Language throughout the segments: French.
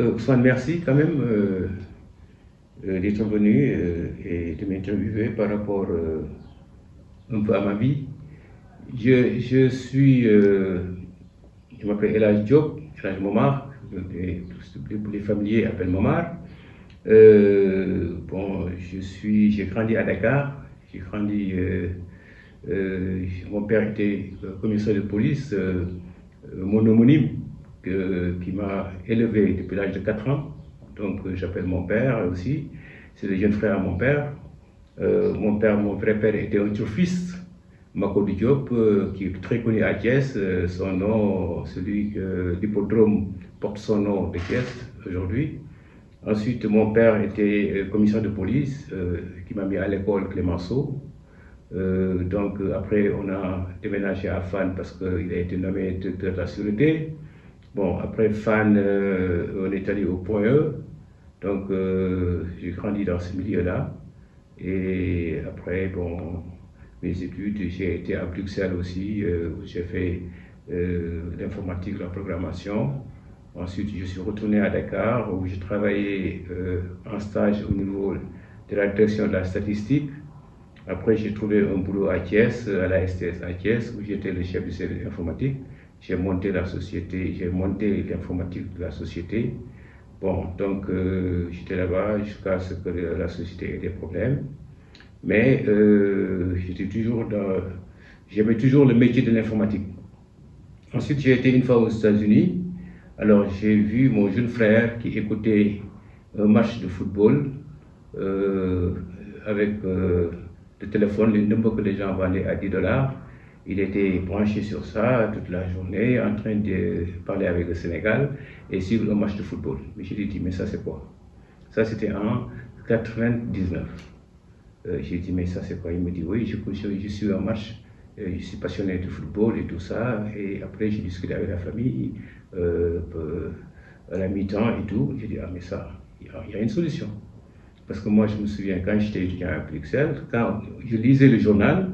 Ousmane, merci quand même d'être venu et de m'interviewer par rapport un peu à ma vie. Je m'appelle El Hadj Diop, El Hadj Momar, les familiers appellent Momar. Bon, j'ai grandi à Dakar, j'ai grandi, mon père était commissaire de police, mon homonyme qui m'a élevé depuis l'âge de 4 ans, donc j'appelle mon père aussi, c'est le jeune frère à mon père. Mon vrai père était un turfiste, Makodou Diop, qui est très connu à Thiès. Son nom, l'hippodrome porte son nom de Thiès aujourd'hui. Ensuite, mon père était commissaire de police, qui m'a mis à l'école Clémenceau. Donc après, on a déménagé à Fann parce qu'il a été nommé directeur de la sûreté. Bon, après Fann, on est allé au Point E. Donc j'ai grandi dans ce milieu-là. Et après, bon, mes études, j'ai été à Bruxelles aussi, où j'ai fait l'informatique, la programmation. Ensuite, je suis retourné à Dakar, où j'ai travaillé en stage au niveau de la direction de la statistique. Après, j'ai trouvé un boulot à Thiès, à la STS à Thiès, où j'étais le chef du service informatique. J'ai monté la société, j'ai monté l'informatique de la société. Bon, donc j'étais là-bas jusqu'à ce que la société ait des problèmes. Mais j'aimais toujours le métier de l'informatique. Ensuite, j'ai été une fois aux États-Unis. Alors, j'ai vu mon jeune frère qui écoutait un match de football avec le téléphone, le numéro que les gens vendaient à 10 $. Il était branché sur ça toute la journée, en train de parler avec le Sénégal et suivre un match de football. Mais j'ai dit, mais ça c'est quoi? Ça c'était en 99. J'ai dit, mais ça c'est quoi? Il me dit, oui, je suis un match, je suis passionné de football et tout ça. Et après, j'ai discuté avec la famille à la mi-temps et tout. J'ai dit, ah, mais ça, il y a une solution. Parce que moi, je me souviens, quand j'étais étudiant à Bruxelles, quand je lisais le journal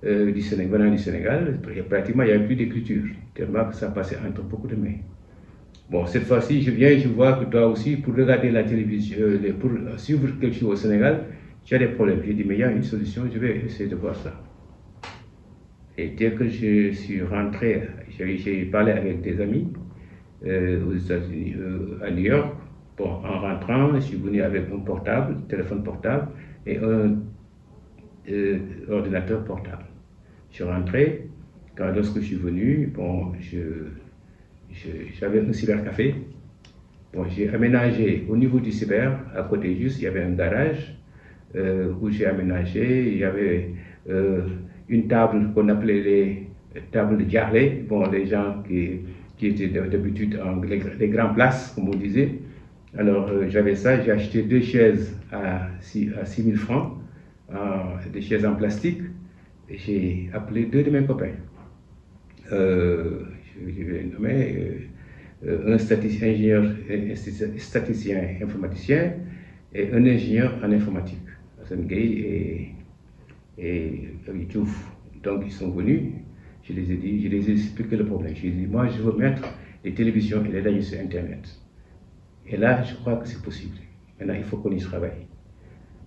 du Sénégal, pratiquement, il n'y avait plus d'écriture, tellement que ça passait entre beaucoup de mains. Bon, cette fois-ci, je viens et je vois que toi aussi, pour regarder la télévision, pour suivre quelque chose au Sénégal, tu as des problèmes. J'ai dit, mais il y a une solution, je vais essayer de voir ça. Et dès que je suis rentré, j'ai parlé avec des amis aux États-Unis, à New York. Bon, en rentrant, je suis venu avec un portable, téléphone portable et un ordinateur portable. Je suis rentré, lorsque je suis venu, bon, j'avais un cybercafé. Bon, j'ai aménagé au niveau du cyber, à côté juste, il y avait un garage où j'ai aménagé, il y avait une table qu'on appelait les tables de Jarley, bon, les gens qui étaient d'habitude en les grandes places, comme on disait. Alors j'avais ça, j'ai acheté 2 chaises à 6 000 francs, des chaises en plastique, et j'ai appelé 2 de mes copains. Je vais nommer un statisticien informaticien et un ingénieur en informatique, Hassan Gueye et Diouf. Donc ils sont venus, je les ai dit, je les ai expliqué le problème. Je les ai dit, moi je veux mettre les télévisions et les radios sur Internet. Et là, je crois que c'est possible. Maintenant, il faut qu'on y travaille.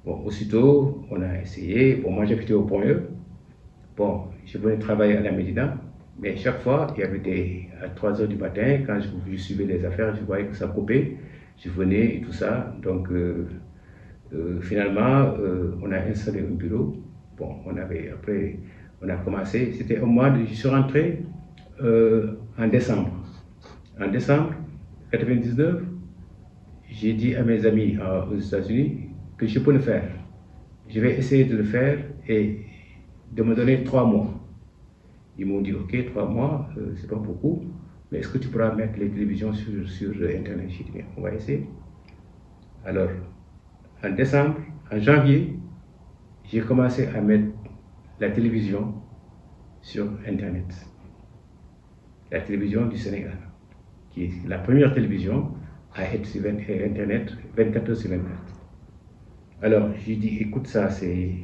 Bon, aussitôt, on a essayé. Bon, moi, j'habitais au Point E. Bon, je venais travailler à la Médina. Mais chaque fois, il y avait à 3 h du matin, quand je suivais les affaires, je voyais que ça coupait. Je venais et tout ça. Donc, finalement, on a installé un bureau. Bon, après, on a commencé. C'était au mois je suis rentré en décembre. En décembre 99, j'ai dit à mes amis aux États-Unis que je peux le faire. Je vais essayer de le faire et de me donner 3 mois. Ils m'ont dit, ok, 3 mois, c'est pas beaucoup, mais est-ce que tu pourras mettre les télévisions sur Internet? J'ai dit, bien, on va essayer. Alors, en janvier, j'ai commencé à mettre la télévision sur Internet. La télévision du Sénégal, qui est la première télévision à être sur Internet 24 h sur 24. Alors, j'ai dit, écoute ça, j'ai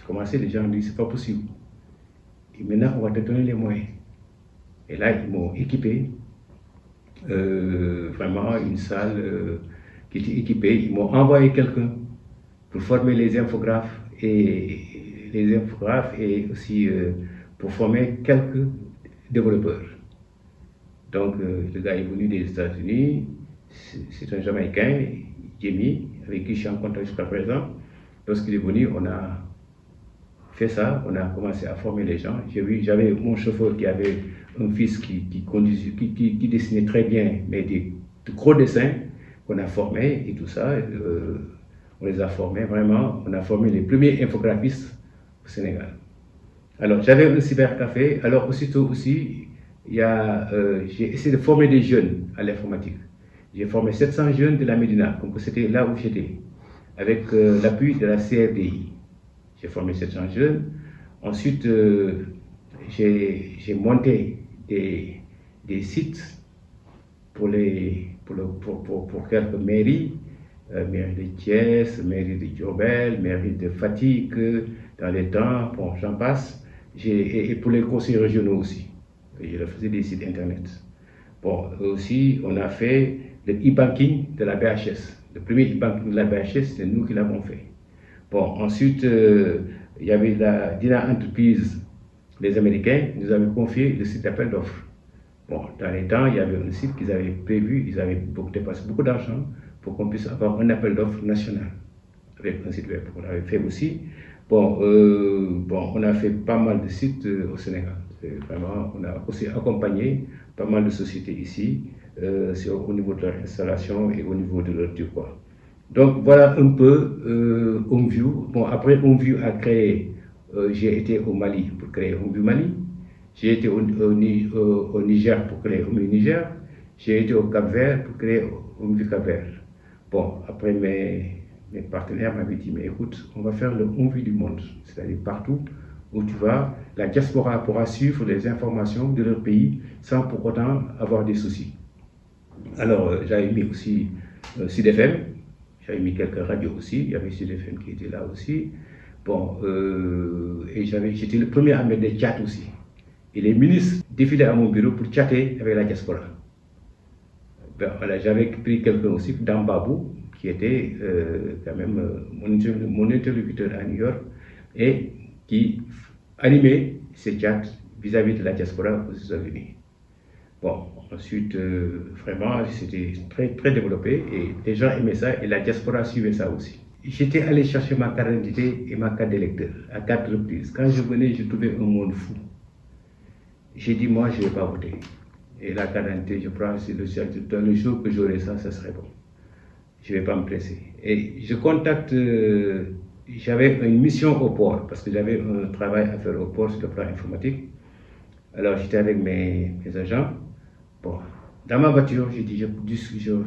commencé, les gens ont dit, c'est pas possible. Et maintenant, on va te donner les moyens. Et là, ils m'ont équipé. vraiment une salle qui était équipée. Ils m'ont envoyé quelqu'un pour former les infographes et aussi pour former quelques développeurs. Donc le gars est venu des États-Unis, c'est un Jamaïcain, Jamie, avec qui je suis en contact jusqu'à présent. Lorsqu'il est venu, on a fait ça, on a commencé à former les gens. J'avais mon chauffeur qui avait un fils qui dessinait très bien, mais de gros dessins qu'on a formés et tout ça. On les a formés vraiment, on a formé les premiers infographistes au Sénégal. Alors j'avais un cybercafé, alors aussitôt aussi, j'ai essayé de former des jeunes à l'informatique. J'ai formé 700 jeunes de la Médina, donc c'était là où j'étais, avec l'appui de la CRDI. J'ai formé 700 jeunes. Ensuite, j'ai monté des sites pour quelques mairies, mairie de Thiès, mairie de Diourbel, mairie de Fatick, dans les temps, bon, j'en passe. Et pour les conseils régionaux aussi. Je leur faisais des sites internet. Bon, aussi, on a fait le e-banking de la BHS. Le premier e-banking de la BHS, c'est nous qui l'avons fait. Bon, ensuite, il y avait la Dina Entreprise, les Américains, nous avaient confié le site d'appel d'offres. Bon, dans les temps, il y avait un site qu'ils avaient prévu, ils avaient dépensé beaucoup d'argent pour qu'on puisse avoir un appel d'offres national avec un site web. On l'avait fait aussi. Bon, on a fait pas mal de sites au Sénégal. Vraiment, on a aussi accompagné pas mal de sociétés ici, au niveau de leur installation et au niveau de leur quoi. Donc voilà un peu HomeView. Bon, après HomeView a créé, j'ai été au Mali pour créer HomeView Mali. J'ai été au Niger pour créer HomeView Niger. J'ai été au Cap-Vert pour créer HomeView Cap-Vert. Bon, après mes partenaires m'avaient dit, mais écoute, on va faire le HomeView du monde. C'est-à-dire partout où tu vas, la diaspora pourra suivre les informations de leur pays sans pour autant avoir des soucis. Alors, j'avais mis aussi Sud FM. J'avais mis quelques radios aussi, il y avait Sud FM qui était là aussi. Bon, et j'étais le premier à mettre des chats aussi. Et les ministres défilaient à mon bureau pour chatter avec la diaspora. Ben, voilà, j'avais pris quelqu'un aussi, Dambabou, qui était quand même mon interlocuteur à New York, et qui animait ces chats vis-à-vis de la diaspora aux États-Unis. Bon, ensuite, vraiment, c'était très, très développé et les gens aimaient ça et la diaspora suivait ça aussi. J'étais allé chercher ma carte d'identité et ma carte d'électeur à 4 reprises. Quand je venais, je trouvais un monde fou. J'ai dit, moi, je ne vais pas voter. Et la carte d'identité, je prends, dans le jour que j'aurai ça, ça serait bon. Je ne vais pas me presser. Et je contacte, j'avais une mission au port, parce que j'avais un travail à faire au port sur le plan informatique. Alors, j'étais avec mes agents. Bon, dans ma voiture, j'ai dit, je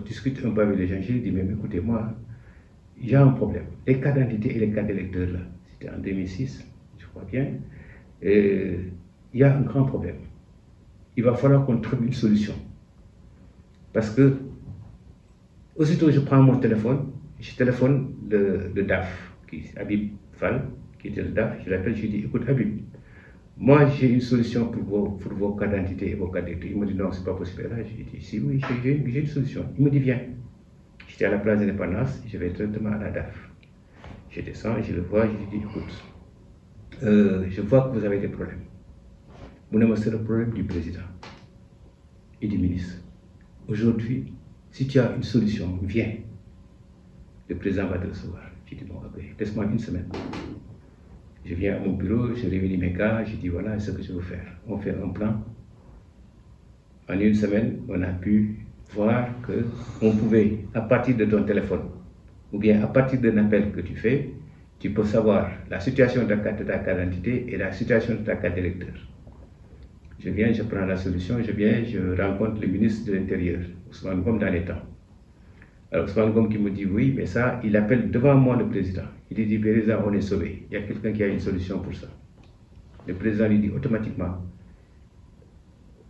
discute un peu avec les gens. J'ai dit, mais écoutez, moi, il y a un problème. Les cartes d'identité et les cartes d'électeurs, là, c'était en 2006, je crois bien. Et il y a un grand problème. Il va falloir qu'on trouve une solution. Parce que, aussitôt je prends mon téléphone, je téléphone le DAF, Habib Fall, qui était le DAF, je l'appelle, je dis, écoute Habib, moi j'ai une solution pour vos cartes d'identité et vos cartes d'électeurs. Il me dit non, c'est pas possible. Là, j'ai dit, si oui, j'ai une solution. Il me dit, viens. J'étais à la place de l'Indépendance, je vais directement à la DAF. Je descends, je le vois, je lui dis, écoute, je vois que vous avez des problèmes. Mon c'est le problème du président et du ministre. Aujourd'hui, si tu as une solution, viens. Le président va te recevoir. Je dis, bon, laisse-moi une semaine. Je viens à mon bureau, je réunis mes cas, je dis, voilà ce que je veux faire. On fait un plan. En une semaine, on a pu voir qu'on pouvait, à partir de ton téléphone, ou bien à partir d'un appel que tu fais, tu peux savoir la situation de ta carte d'identité et la situation de ta carte d'électeur. Je viens, je prends la solution, je rencontre le ministre de l'Intérieur, Ousmane Ngom, dans les temps. Alors Ousmane Ngom qui me dit oui, mais ça, il appelle devant moi le président. Il dit, président, on est sauvé. Il y a quelqu'un qui a une solution pour ça. Le président lui dit automatiquement,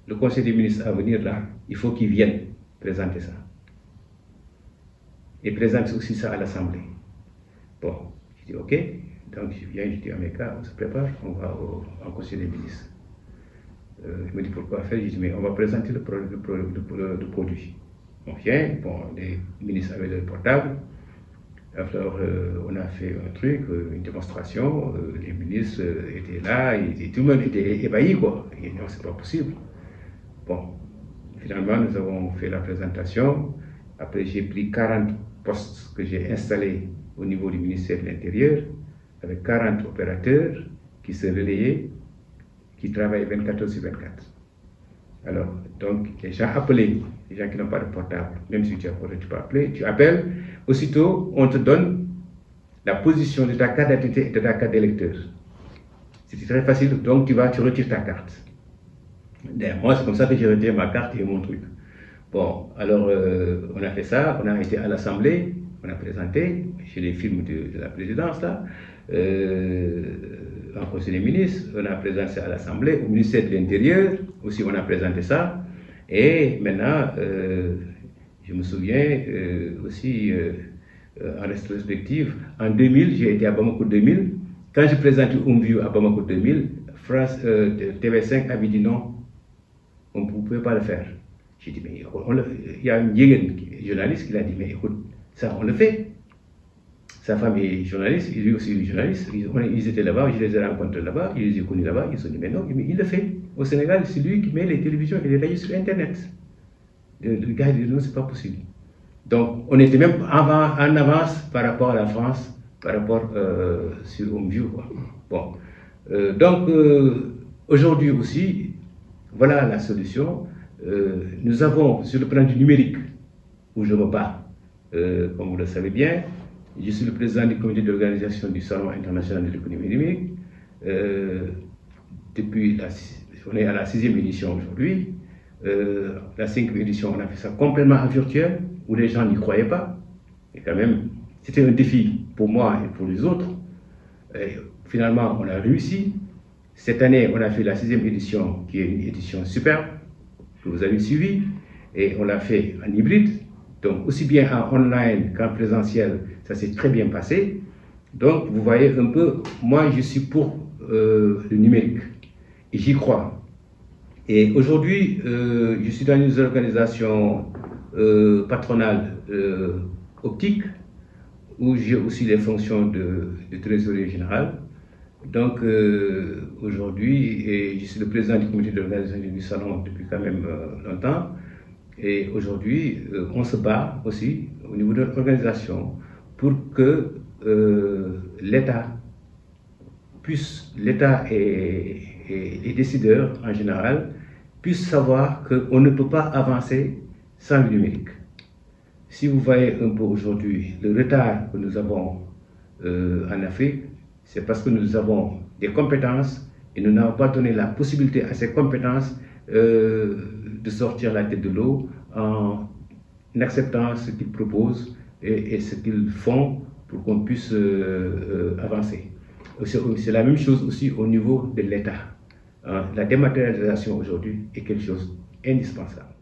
le conseil des ministres à venir là, il faut qu'il vienne présenter ça. Et présente aussi ça à l'Assemblée. Bon, je dis ok, donc je viens, je dis à mes cas, on se prépare, on va au conseil des ministres. Il me dit pourquoi faire. Je dis mais on va présenter le produit. On vient, bon, les ministres avaient le portable. Alors on a fait un truc, une démonstration. Les ministres étaient là, tout le monde était ébahi quoi. Et non, c'est pas possible. Bon, finalement nous avons fait la présentation. Après j'ai pris 40 postes que j'ai installés au niveau du ministère de l'Intérieur, avec 40 opérateurs qui se relayaient, qui travaillent 24 heures sur 24. Alors, donc, les gens appelaient, les gens qui n'ont pas de portable, même si tu peux appeler, tu appelles, aussitôt, on te donne la position de ta carte d'identité et de ta carte d'électeur. C'était très facile, donc tu retires ta carte. D'ailleurs, moi, c'est comme ça que j'ai retiré ma carte et mon truc. Bon, alors, on a fait ça, on a été à l'Assemblée, on a présenté, chez les films de la présidence, là, en Conseil des ministres, on a présenté ça à l'Assemblée, au ministère de l'Intérieur, aussi on a présenté ça, et maintenant, je me souviens aussi, en rétrospective, en 2000, j'ai été à Bamako 2000, quand j'ai présenté Omview à Bamako 2000, TV5 avait dit non, on ne pouvait pas le faire. J'ai dit, mais il y a une journaliste qui l'a dit, mais écoute, ça on le fait. Sa femme est journaliste, lui aussi est journaliste, ils étaient là-bas, je les ai rencontrés là-bas, je les ai connus là-bas, ils se sont dit, mais non, il le fait. Au Sénégal, c'est lui qui met les télévisions et les radios sur Internet. Le gars dit, non, c'est pas possible. Donc, on était même en avance par rapport à la France, par rapport sur Omview. Bon. Donc, aujourd'hui aussi, voilà la solution. Nous avons, sur le plan du numérique, où je me bats, comme vous le savez bien, je suis le président du comité d'organisation du Salon international de l'économie numérique. On est à la 6e édition aujourd'hui. La 5e édition, on a fait ça complètement en virtuel, où les gens n'y croyaient pas. Et quand même, c'était un défi pour moi et pour les autres. Et finalement, on a réussi. Cette année, on a fait la 6e édition, qui est une édition superbe, que vous avez suivie, et on l'a fait en hybride. Donc, aussi bien en online qu'en présentiel, ça s'est très bien passé. Donc, vous voyez un peu, moi, je suis pour le numérique. Et j'y crois. Et aujourd'hui, je suis dans une organisation patronale optique, où j'ai aussi les fonctions de trésorier général. Donc, aujourd'hui, je suis le président du comité d'organisation du salon depuis quand même longtemps. Et aujourd'hui, on se bat aussi au niveau de l'organisation pour que l'État et les décideurs en général puissent savoir qu'on ne peut pas avancer sans le numérique. Si vous voyez un peu aujourd'hui le retard que nous avons en Afrique, c'est parce que nous avons des compétences et nous n'avons pas donné la possibilité à ces compétences de sortir la tête de l'eau en acceptant ce qu'ils proposent et ce qu'ils font pour qu'on puisse avancer. C'est la même chose aussi au niveau de l'État. La dématérialisation aujourd'hui est quelque chose d'indispensable.